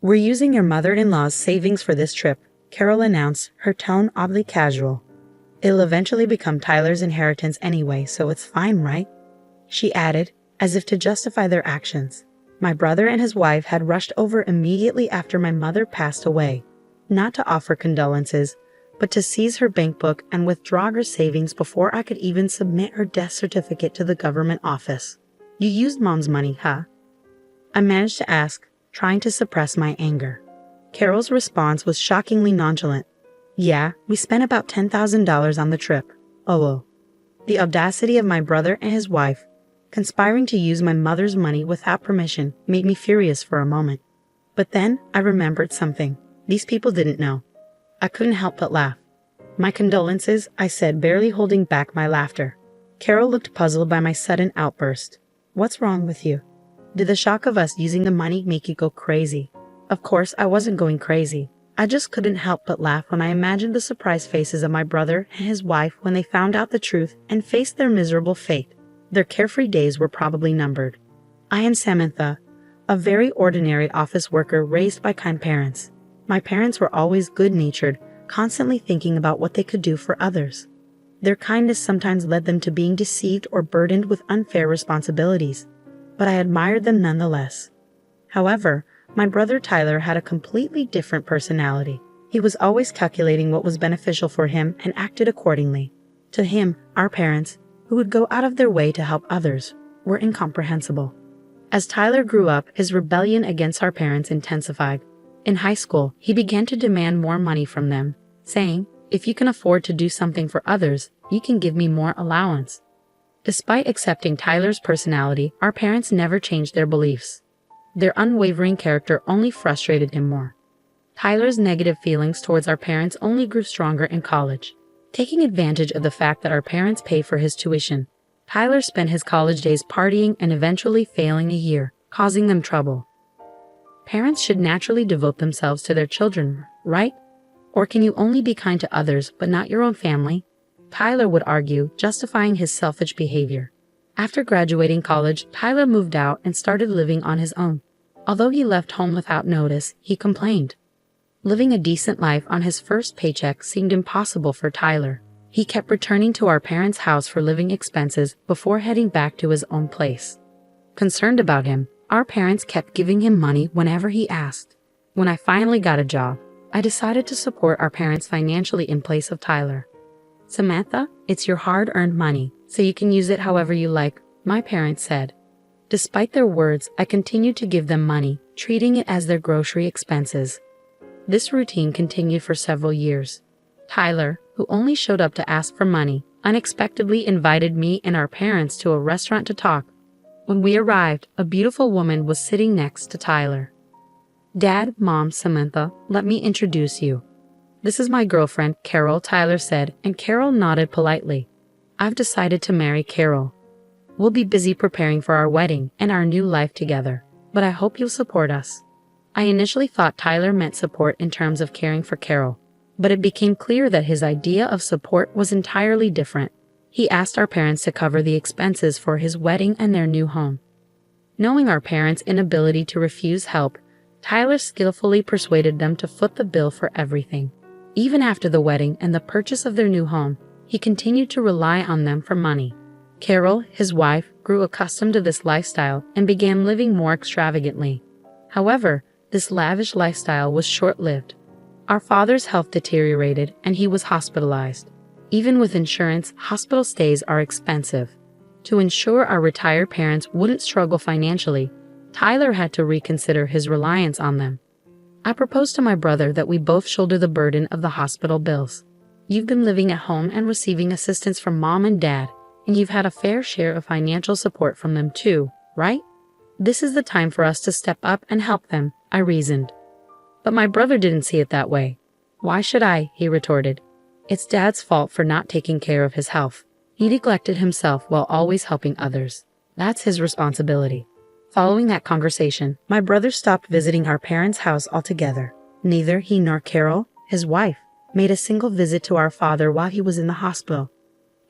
"We're using your mother-in-law's savings for this trip," Carol announced, her tone oddly casual. "It'll eventually become Tyler's inheritance anyway, so it's fine, right?" she added, as if to justify their actions. My brother and his wife had rushed over immediately after my mother passed away, not to offer condolences, but to seize her bank book and withdraw her savings before I could even submit her death certificate to the government office. "You used Mom's money, huh?" I managed to ask, trying to suppress my anger. Carol's response was shockingly nonchalant. "Yeah, we spent about $10,000 on the trip. Oh. The audacity of my brother and his wife, conspiring to use my mother's money without permission, made me furious for a moment. But then I remembered something. These people didn't know. I couldn't help but laugh. "My condolences," I said, barely holding back my laughter. Carol looked puzzled by my sudden outburst. "What's wrong with you? Did the shock of us using the money make you go crazy?" Of course, I wasn't going crazy. I just couldn't help but laugh when I imagined the surprised faces of my brother and his wife when they found out the truth and faced their miserable fate. Their carefree days were probably numbered. I am Samantha, a very ordinary office worker raised by kind parents. My parents were always good-natured, constantly thinking about what they could do for others. Their kindness sometimes led them to being deceived or burdened with unfair responsibilities, but I admired them nonetheless. However, my brother Tyler had a completely different personality. He was always calculating what was beneficial for him and acted accordingly. To him, our parents, who would go out of their way to help others, were incomprehensible. As Tyler grew up, his rebellion against our parents intensified. In high school, he began to demand more money from them, saying, "If you can afford to do something for others, you can give me more allowance." Despite accepting Tyler's personality, our parents never changed their beliefs. Their unwavering character only frustrated him more. Tyler's negative feelings towards our parents only grew stronger in college. Taking advantage of the fact that our parents paid for his tuition, Tyler spent his college days partying and eventually failing a year, causing them trouble. Parents should naturally devote themselves to their children, right? Or can you only be kind to others but not your own family? Tyler would argue, justifying his selfish behavior. After graduating college, Tyler moved out and started living on his own. Although he left home without notice, he complained. Living a decent life on his first paycheck seemed impossible for Tyler. He kept returning to our parents' house for living expenses before heading back to his own place. Concerned about him, our parents kept giving him money whenever he asked. When I finally got a job, I decided to support our parents financially in place of Tyler. "Samantha, it's your hard-earned money, so you can use it however you like," my parents said. Despite their words, I continued to give them money, treating it as their grocery expenses. This routine continued for several years. Tyler, who only showed up to ask for money, unexpectedly invited me and our parents to a restaurant to talk. When we arrived, a beautiful woman was sitting next to Tyler. "Dad, Mom, Samantha, let me introduce you. This is my girlfriend, Carol," Tyler said, and Carol nodded politely. "I've decided to marry Carol. We'll be busy preparing for our wedding and our new life together, but I hope you'll support us." I initially thought Tyler meant support in terms of caring for Carol, but it became clear that his idea of support was entirely different. He asked our parents to cover the expenses for his wedding and their new home. Knowing our parents' inability to refuse help, Tyler skillfully persuaded them to foot the bill for everything. Even after the wedding and the purchase of their new home, he continued to rely on them for money. Carol, his wife, grew accustomed to this lifestyle and began living more extravagantly. However, this lavish lifestyle was short-lived. Our father's health deteriorated and he was hospitalized. Even with insurance, hospital stays are expensive. To ensure our retired parents wouldn't struggle financially, Tyler had to reconsider his reliance on them. I proposed to my brother that we both shoulder the burden of the hospital bills. "You've been living at home and receiving assistance from Mom and Dad, and you've had a fair share of financial support from them too, right? This is the time for us to step up and help them," I reasoned. But my brother didn't see it that way. "Why should I?" he retorted. "It's Dad's fault for not taking care of his health. He neglected himself while always helping others. That's his responsibility." Following that conversation, my brother stopped visiting our parents' house altogether. Neither he nor Carol, his wife, made a single visit to our father while he was in the hospital.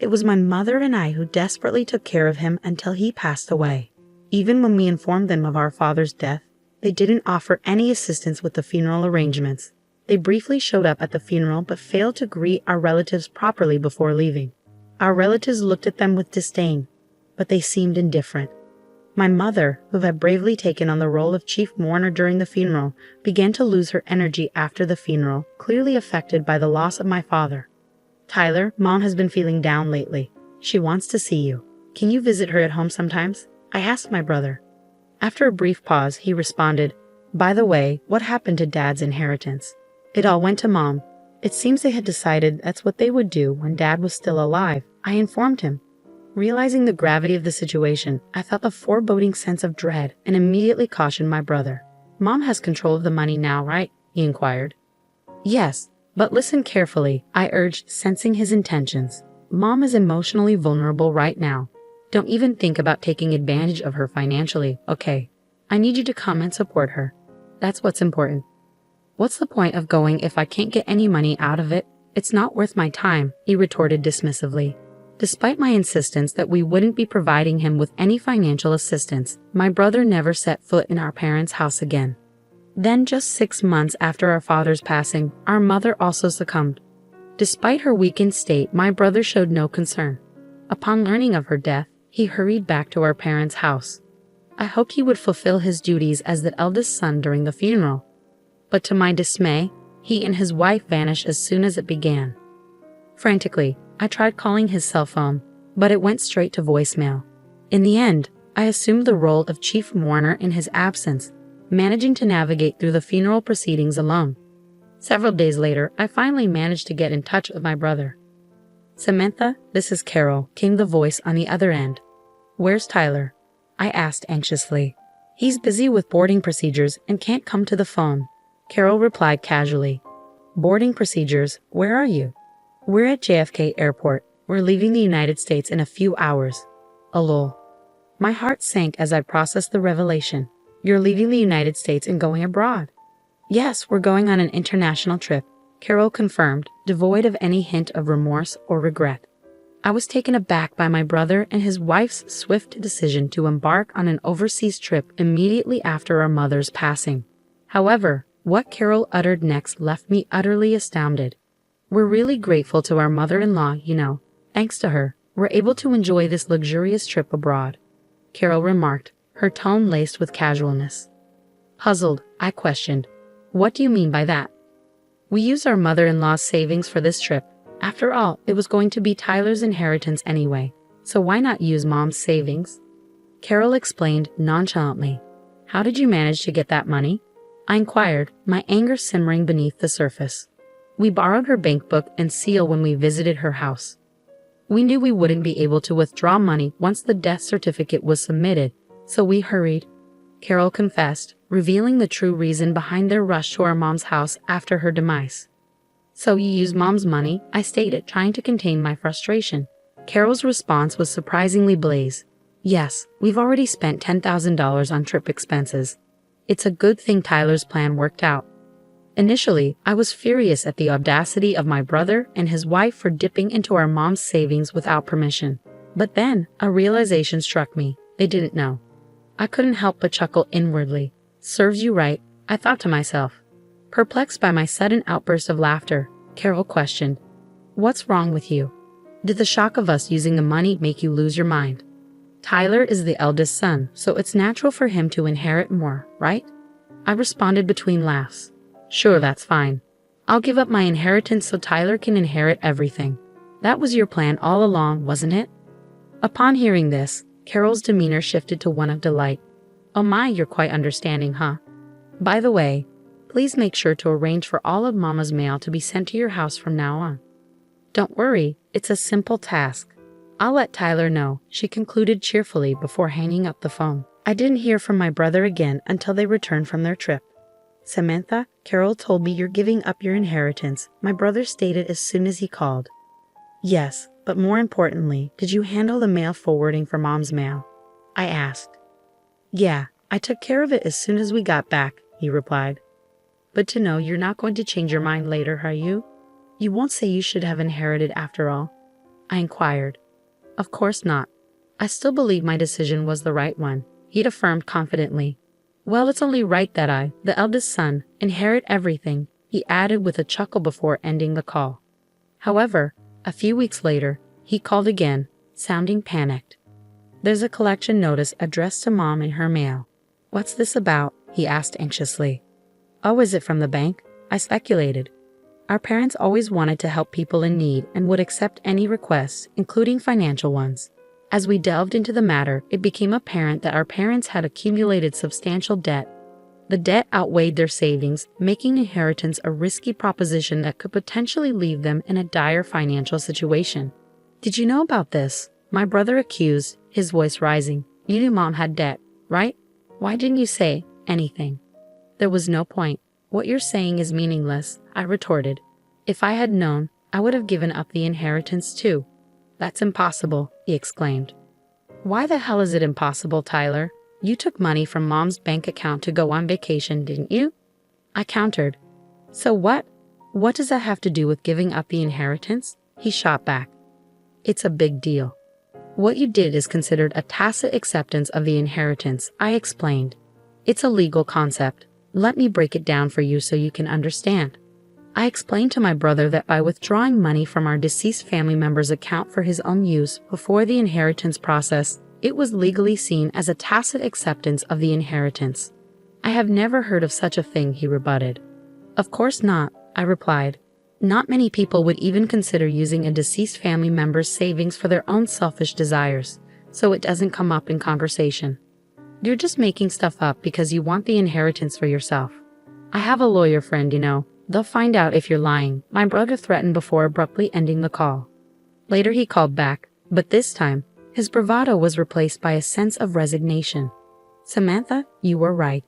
It was my mother and I who desperately took care of him until he passed away. Even when we informed them of our father's death, They didn't offer any assistance with the funeral arrangements. They briefly showed up at the funeral but failed to greet our relatives properly before leaving. Our relatives looked at them with disdain, but they seemed indifferent. My mother, who had bravely taken on the role of chief mourner during the funeral, began to lose her energy after the funeral, clearly affected by the loss of my father. Tyler, Mom has been feeling down lately. She wants to see you. Can you visit her at home sometimes? I asked my brother. After a brief pause, he responded, By the way, what happened to Dad's inheritance? It all went to Mom. It seems they had decided that's what they would do when Dad was still alive. I informed him. Realizing the gravity of the situation, I felt a foreboding sense of dread and immediately cautioned my brother. Mom has control of the money now, right? He inquired. Yes, but listen carefully, I urged, sensing his intentions. Mom is emotionally vulnerable right now. Don't even think about taking advantage of her financially, okay? I need you to come and support her. That's what's important. What's the point of going if I can't get any money out of it? It's not worth my time, he retorted dismissively. Despite my insistence that we wouldn't be providing him with any financial assistance, my brother never set foot in our parents' house again. Then, just 6 months after our father's passing, our mother also succumbed. Despite her weakened state, my brother showed no concern. Upon learning of her death, he hurried back to our parents' house. I hoped he would fulfill his duties as the eldest son during the funeral. But to my dismay, he and his wife vanished as soon as it began. Frantically, I tried calling his cell phone, but it went straight to voicemail. In the end, I assumed the role of chief mourner in his absence, managing to navigate through the funeral proceedings alone. Several days later, I finally managed to get in touch with my brother. Samantha, this is Carol, came the voice on the other end. Where's Tyler? I asked anxiously. He's busy with boarding procedures and can't come to the phone. Carol replied casually. Boarding procedures, where are you? We're at JFK Airport. We're leaving the United States in a few hours. Lol. My heart sank as I processed the revelation. You're leaving the United States and going abroad. Yes, we're going on an international trip, Carol confirmed, devoid of any hint of remorse or regret. I was taken aback by my brother and his wife's swift decision to embark on an overseas trip immediately after our mother's passing. However, what Carol uttered next left me utterly astounded. We're really grateful to our mother-in-law, you know. Thanks to her, we're able to enjoy this luxurious trip abroad, Carol remarked, her tone laced with casualness. Puzzled, I questioned, what do you mean by that? We used our mother-in-law's savings for this trip. After all, it was going to be Tyler's inheritance anyway, so why not use Mom's savings? Carol explained nonchalantly. How did you manage to get that money? I inquired, my anger simmering beneath the surface. We borrowed her bank book and seal when we visited her house. We knew we wouldn't be able to withdraw money once the death certificate was submitted, so we hurried. Carol confessed, revealing the true reason behind their rush to our mom's house after her demise. So you used Mom's money, I stated, trying to contain my frustration. Carol's response was surprisingly blaze. Yes, we've already spent $10,000 on trip expenses. It's a good thing Tyler's plan worked out. Initially, I was furious at the audacity of my brother and his wife for dipping into our mom's savings without permission. But then, a realization struck me. They didn't know. I couldn't help but chuckle inwardly. Serves you right, I thought to myself. Perplexed by my sudden outburst of laughter, Carol questioned, What's wrong with you? Did the shock of us using the money make you lose your mind? Tyler is the eldest son, so it's natural for him to inherit more, right? I responded between laughs. Sure, that's fine. I'll give up my inheritance so Tyler can inherit everything. That was your plan all along, wasn't it? Upon hearing this, Carol's demeanor shifted to one of delight. Oh my, you're quite understanding, huh? By the way, please make sure to arrange for all of Mama's mail to be sent to your house from now on. Don't worry, it's a simple task. I'll let Tyler know, she concluded cheerfully before hanging up the phone. I didn't hear from my brother again until they returned from their trip. Samantha, Carol told me you're giving up your inheritance, my brother stated as soon as he called. Yes, but more importantly, did you handle the mail forwarding for Mom's mail? I asked. Yeah, I took care of it as soon as we got back, he replied. But to know you're not going to change your mind later, are you? You won't say you should have inherited after all? I inquired. Of course not. I still believe my decision was the right one, he'd affirmed confidently. Well, it's only right that I, the eldest son, inherit everything, he added with a chuckle before ending the call. However, a few weeks later, he called again, sounding panicked. There's a collection notice addressed to Mom in her mail. What's this about? He asked anxiously. Oh, is it from the bank? I speculated. Our parents always wanted to help people in need and would accept any requests, including financial ones. As we delved into the matter, it became apparent that our parents had accumulated substantial debt. The debt outweighed their savings, making inheritance a risky proposition that could potentially leave them in a dire financial situation. Did you know about this? My brother accused, his voice rising. You knew Mom had debt, right? Why didn't you say anything? There was no point. What you're saying is meaningless, I retorted. If I had known, I would have given up the inheritance too. That's impossible, he exclaimed. Why the hell is it impossible, Tyler? You took money from Mom's bank account to go on vacation, didn't you? I countered. So what? What does that have to do with giving up the inheritance? He shot back. It's a big deal. What you did is considered a tacit acceptance of the inheritance, I explained. It's a legal concept. Let me break it down for you so you can understand. I explained to my brother that by withdrawing money from our deceased family member's account for his own use before the inheritance process, it was legally seen as a tacit acceptance of the inheritance. I have never heard of such a thing, he rebutted. Of course not, I replied. Not many people would even consider using a deceased family member's savings for their own selfish desires, so it doesn't come up in conversation. You're just making stuff up because you want the inheritance for yourself. I have a lawyer friend, you know. They'll find out if you're lying, my brother threatened before abruptly ending the call. Later he called back, but this time, his bravado was replaced by a sense of resignation. Samantha, you were right.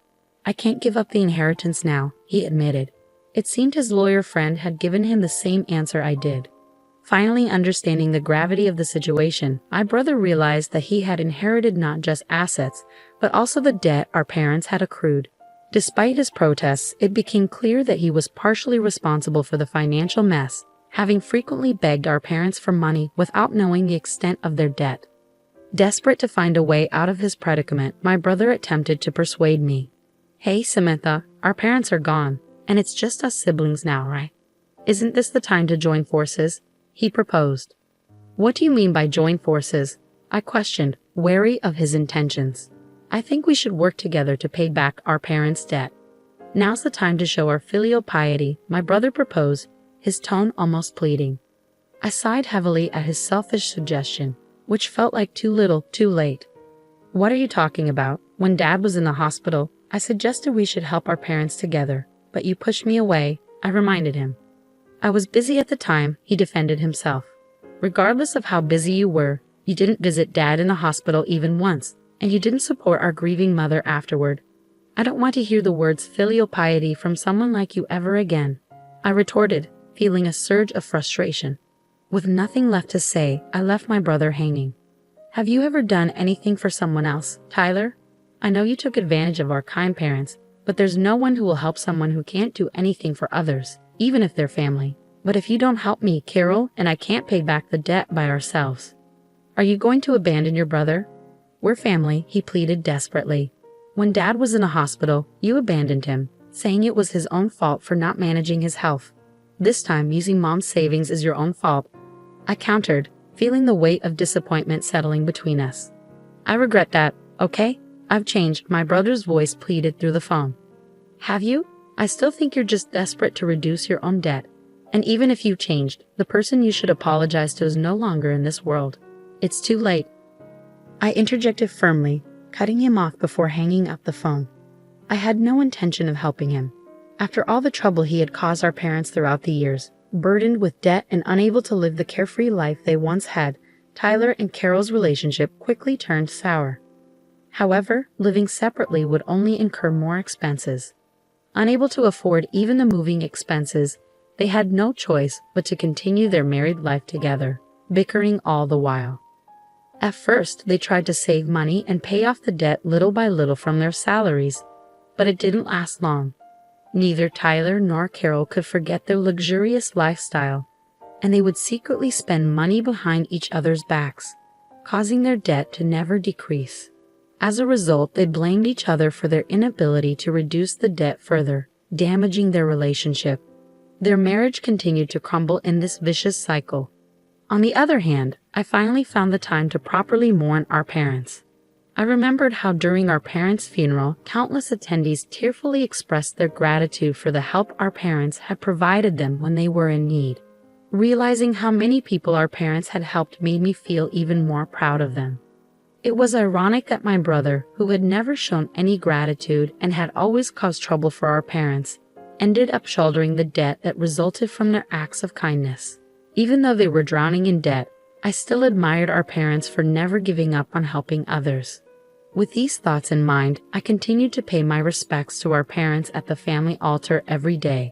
I can't give up the inheritance now, he admitted. It seemed his lawyer friend had given him the same answer I did. Finally understanding the gravity of the situation, my brother realized that he had inherited not just assets, but also the debt our parents had accrued. Despite his protests, it became clear that he was partially responsible for the financial mess, having frequently begged our parents for money without knowing the extent of their debt. Desperate to find a way out of his predicament, my brother attempted to persuade me. Hey, Samantha, our parents are gone, and it's just us siblings now, right? Isn't this the time to join forces? He proposed. What do you mean by join forces? I questioned, wary of his intentions. I think we should work together to pay back our parents' debt. Now's the time to show our filial piety, my brother proposed, his tone almost pleading. I sighed heavily at his selfish suggestion, which felt like too little, too late. What are you talking about? When Dad was in the hospital, I suggested we should help our parents together, but you pushed me away, I reminded him. I was busy at the time, he defended himself. Regardless of how busy you were, you didn't visit Dad in the hospital even once, and you didn't support our grieving mother afterward. I don't want to hear the words filial piety from someone like you ever again, I retorted, feeling a surge of frustration. With nothing left to say, I left my brother hanging. Have you ever done anything for someone else, Tyler? I know you took advantage of our kind parents, but there's no one who will help someone who can't do anything for others, even if they're family. But if you don't help me, Carol and I can't pay back the debt by ourselves. Are you going to abandon your brother? We're family, he pleaded desperately. When Dad was in the hospital, you abandoned him, saying it was his own fault for not managing his health. This time, using Mom's savings is your own fault. I countered, feeling the weight of disappointment settling between us. I regret that, okay? I've changed, my brother's voice pleaded through the phone. Have you? I still think you're just desperate to reduce your own debt. And even if you changed, the person you should apologize to is no longer in this world. It's too late. I interjected firmly, cutting him off before hanging up the phone. I had no intention of helping him. After all the trouble he had caused our parents throughout the years, burdened with debt and unable to live the carefree life they once had, Tyler and Carol's relationship quickly turned sour. However, living separately would only incur more expenses. Unable to afford even the moving expenses, they had no choice but to continue their married life together, bickering all the while. At first, they tried to save money and pay off the debt little by little from their salaries, but it didn't last long. Neither Tyler nor Carol could forget their luxurious lifestyle, and they would secretly spend money behind each other's backs, causing their debt to never decrease. As a result, they blamed each other for their inability to reduce the debt further, damaging their relationship. Their marriage continued to crumble in this vicious cycle. On the other hand, I finally found the time to properly mourn our parents. I remembered how during our parents' funeral, countless attendees tearfully expressed their gratitude for the help our parents had provided them when they were in need. Realizing how many people our parents had helped made me feel even more proud of them. It was ironic that my brother, who had never shown any gratitude and had always caused trouble for our parents, ended up shouldering the debt that resulted from their acts of kindness. Even though they were drowning in debt, I still admired our parents for never giving up on helping others. With these thoughts in mind, I continued to pay my respects to our parents at the family altar every day.